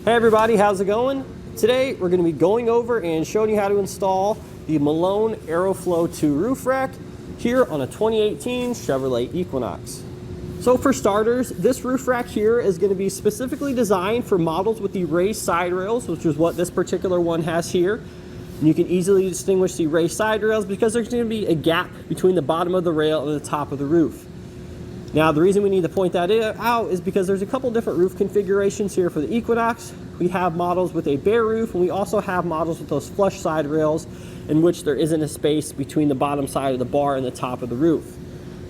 Hey everybody, how's it going? Today we're going to be going over and showing you how to install the Malone AirFlow2 Roof Rack here on a 2018 Chevrolet Equinox. So for starters, this roof rack here is going to be specifically designed for models with the raised side rails, which is what this particular one has here. And you can easily distinguish the raised side rails because there's going to be a gap between the bottom of the rail and the top of the roof. Now, the reason we need to point that out is because there's a couple different roof configurations here for the Equinox. We have models with a bare roof, and we also have models with those flush side rails in which there isn't a space between the bottom side of the bar and the top of the roof.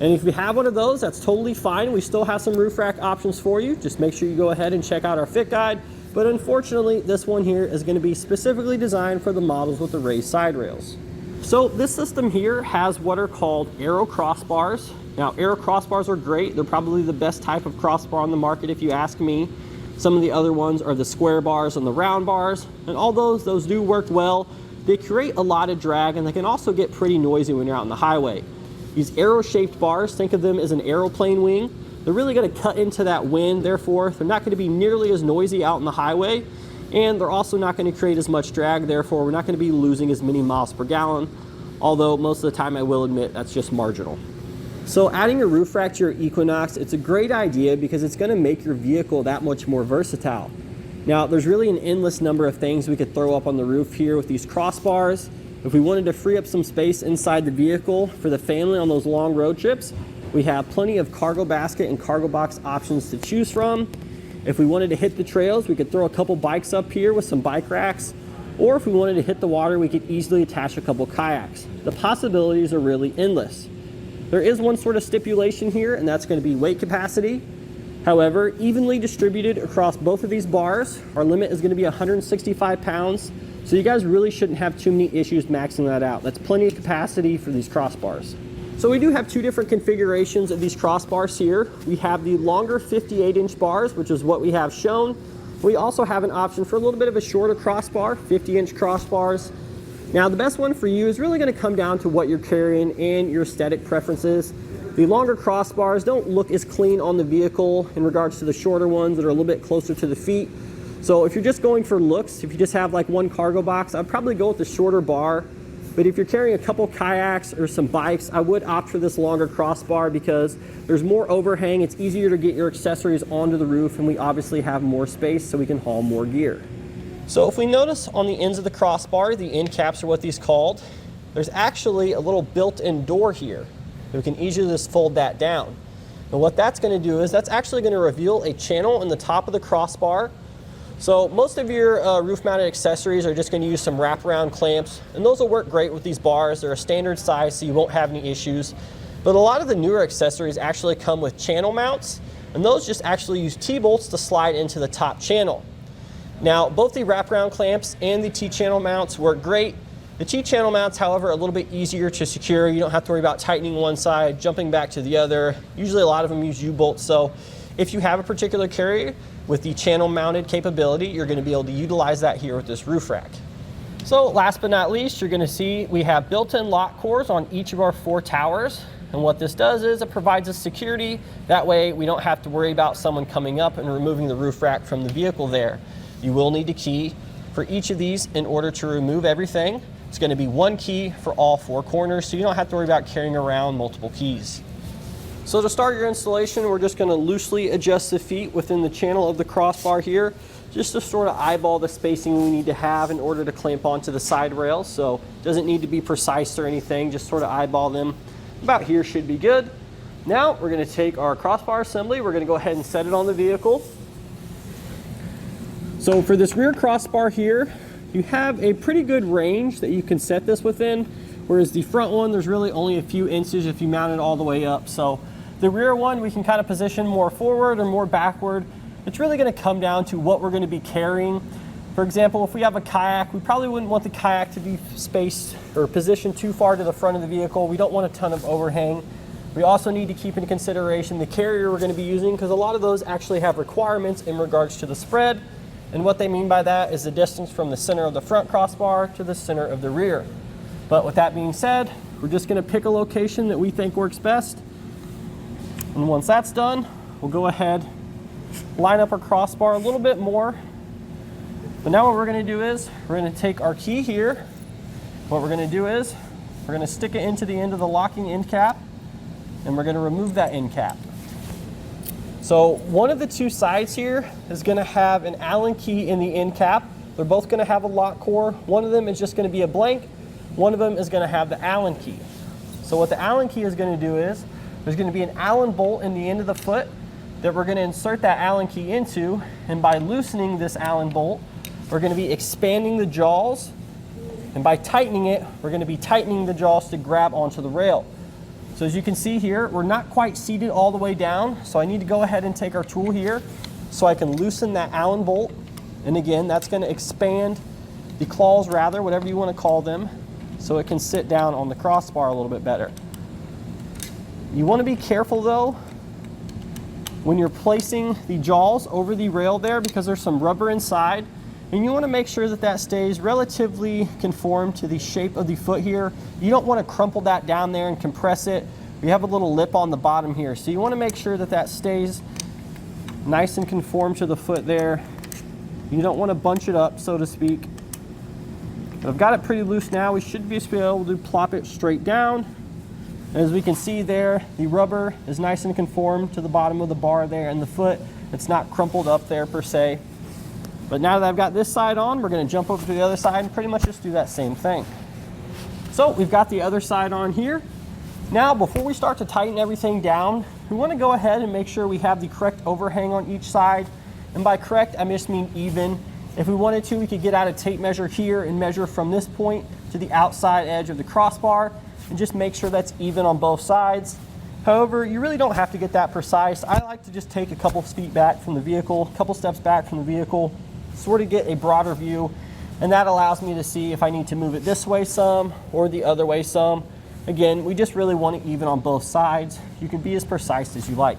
And if you have one of those, that's totally fine. We still have some roof rack options for you. Just make sure you go ahead and check out our fit guide. But unfortunately, this one here is going to be specifically designed for the models with the raised side rails. So this system here has what are called aero crossbars. Now, aero crossbars are great. They're probably the best type of crossbar on the market if you ask me. Some of the other ones are the square bars and the round bars. And all those do work well. They create a lot of drag, and they can also get pretty noisy when you're out on the highway. These arrow-shaped bars, think of them as an aeroplane wing. They're really going to cut into that wind, therefore they're not going to be nearly as noisy out on the highway, and they're also not going to create as much drag, therefore we're not going to be losing as many miles per gallon, although most of the time I will admit that's just marginal. So adding a roof rack to your Equinox, it's a great idea because it's going to make your vehicle that much more versatile. Now, there's really an endless number of things we could throw up on the roof here with these crossbars. If we wanted to free up some space inside the vehicle for the family on those long road trips, we have plenty of cargo basket and cargo box options to choose from. If we wanted to hit the trails, we could throw a couple bikes up here with some bike racks. Or if we wanted to hit the water, we could easily attach a couple kayaks. The possibilities are really endless. There is one sort of stipulation here, and that's going to be weight capacity. However, evenly distributed across both of these bars, our limit is going to be 165 pounds. So you guys really shouldn't have too many issues maxing that out. That's plenty of capacity for these crossbars. So we do have two different configurations of these crossbars here. We have the longer 58-inch bars, which is what we have shown. We also have an option for a little bit of a shorter crossbar, 50-inch crossbars. Now, the best one for you is really going to come down to what you're carrying and your aesthetic preferences. The longer crossbars don't look as clean on the vehicle in regards to the shorter ones that are a little bit closer to the feet. So if you're just going for looks, if you just have like one cargo box, I'd probably go with the shorter bar. But if you're carrying a couple kayaks or some bikes, I would opt for this longer crossbar because there's more overhang. It's easier to get your accessories onto the roof, and we obviously have more space so we can haul more gear. So if we notice on the ends of the crossbar, the end caps are what these called, there's actually a little built-in door here. We can easily just fold that down. And what that's going to do is that's actually going to reveal a channel in the top of the crossbar. So most of your roof-mounted accessories are just going to use some wraparound clamps, and those will work great with these bars. They're a standard size, so you won't have any issues. But a lot of the newer accessories actually come with channel mounts, and those just actually use T-bolts to slide into the top channel. Now, both the wraparound clamps and the T-channel mounts work great. The T-channel mounts, however, are a little bit easier to secure. You don't have to worry about tightening one side, jumping back to the other. Usually a lot of them use U-bolts, so if you have a particular carrier with the channel mounted capability, you're going to be able to utilize that here with this roof rack. So last but not least, you're going to see we have built-in lock cores on each of our 4 towers. And what this does is it provides us security. That way we don't have to worry about someone coming up and removing the roof rack from the vehicle there. You will need a key for each of these in order to remove everything. It's going to be one key for all 4 corners, so you don't have to worry about carrying around multiple keys. So to start your installation, we're just going to loosely adjust the feet within the channel of the crossbar here, just to sort of eyeball the spacing we need to have in order to clamp onto the side rails. So it doesn't need to be precise or anything, just sort of eyeball them. About here should be good. Now we're going to take our crossbar assembly, we're going to go ahead and set it on the vehicle. So for this rear crossbar here, you have a pretty good range that you can set this within, whereas the front one, there's really only a few inches if you mount it all the way up. So the rear one, we can kind of position more forward or more backward. It's really going to come down to what we're going to be carrying. For example, if we have a kayak, we probably wouldn't want the kayak to be spaced or positioned too far to the front of the vehicle. We don't want a ton of overhang. We also need to keep into consideration the carrier we're going to be using, because a lot of those actually have requirements in regards to the spread. And what they mean by that is the distance from the center of the front crossbar to the center of the rear. But with that being said, we're just going to pick a location that we think works best. And once that's done, we'll go ahead, line up our crossbar a little bit more But now what we're going to do is we're going to take our key here. What we're going to do is we're going to stick it into the end of the locking end cap, and we're going to remove that end cap. So one of the two sides here is going to have an Allen key in the end cap. They're both going to have a lock core. One of them is just going to be a blank. One of them is going to have the Allen key. So what the Allen key is going to do is there's going to be an Allen bolt in the end of the foot that we're going to insert that Allen key into, and by loosening this Allen bolt, we're going to be expanding the jaws, and by tightening it, we're going to be tightening the jaws to grab onto the rail. So as you can see here, we're not quite seated all the way down, so I need to go ahead and take our tool here so I can loosen that Allen bolt. And again, that's going to expand the claws, rather, whatever you want to call them, so it can sit down on the crossbar a little bit better. You want to be careful though when you're placing the jaws over the rail there, because there's some rubber inside, and you want to make sure that that stays relatively conformed to the shape of the foot here. You don't want to crumple that down there and compress it. We have a little lip on the bottom here, so you want to make sure that that stays nice and conformed to the foot there. You don't want to bunch it up, so to speak. But I've got it pretty loose now. We should be able to plop it straight down. And as we can see there, the rubber is nice and conformed to the bottom of the bar there and the foot. It's not crumpled up there per se. But now that I've got this side on, we're going to jump over to the other side and pretty much just do that same thing. So we've got the other side on here. Now, before we start to tighten everything down, we want to go ahead and make sure we have the correct overhang on each side. And by correct, I just mean even. If we wanted to, we could get out a tape measure here and measure from this point to the outside edge of the crossbar and just make sure that's even on both sides. However, you really don't have to get that precise. I like to just take a couple feet back from the vehicle, a couple steps back from the vehicle, sort of get a broader view, and that allows me to see if I need to move it this way some or the other way some. Again, we just really want it even on both sides. You can be as precise as you like.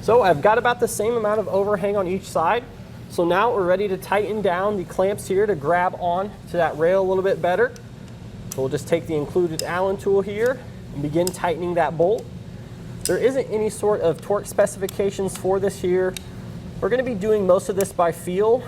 So I've got about the same amount of overhang on each side. So now we're ready to tighten down the clamps here to grab on to that rail a little bit better. So we'll just take the included Allen tool here and begin tightening that bolt. There isn't any sort of torque specifications for this here. We're going to be doing most of this by feel,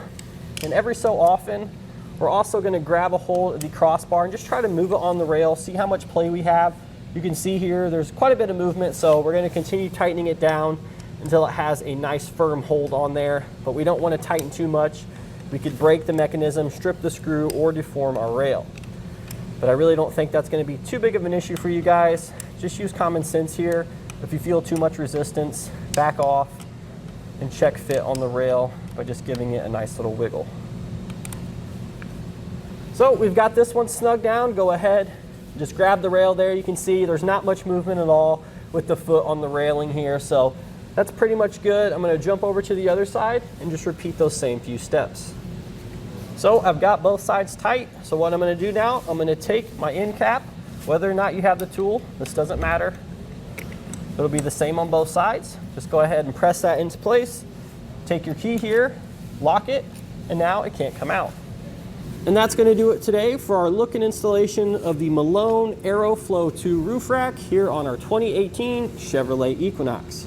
and every so often we're also going to grab a hold of the crossbar and just try to move it on the rail, see how much play we have. You can see here there's quite a bit of movement, so we're going to continue tightening it down until it has a nice firm hold on there, but we don't want to tighten too much. We could break the mechanism, strip the screw, or deform our rail. But I really don't think that's going to be too big of an issue for you guys. Just use common sense here. If you feel too much resistance, back off and check fit on the rail by just giving it a nice little wiggle. So we've got this one snug down. Go ahead, just grab the rail there. You can see there's not much movement at all with the foot on the railing here, so that's pretty much good. I'm going to jump over to the other side and just repeat those same few steps. So I've got both sides tight. So what I'm going to do now, I'm going to take my end cap, whether or not you have the tool, this doesn't matter. It'll be the same on both sides. Just go ahead and press that into place. Take your key here, lock it, and now it can't come out. And that's going to do it today for our look and installation of the Malone AirFlow2 Roof Rack here on our 2018 Chevrolet Equinox.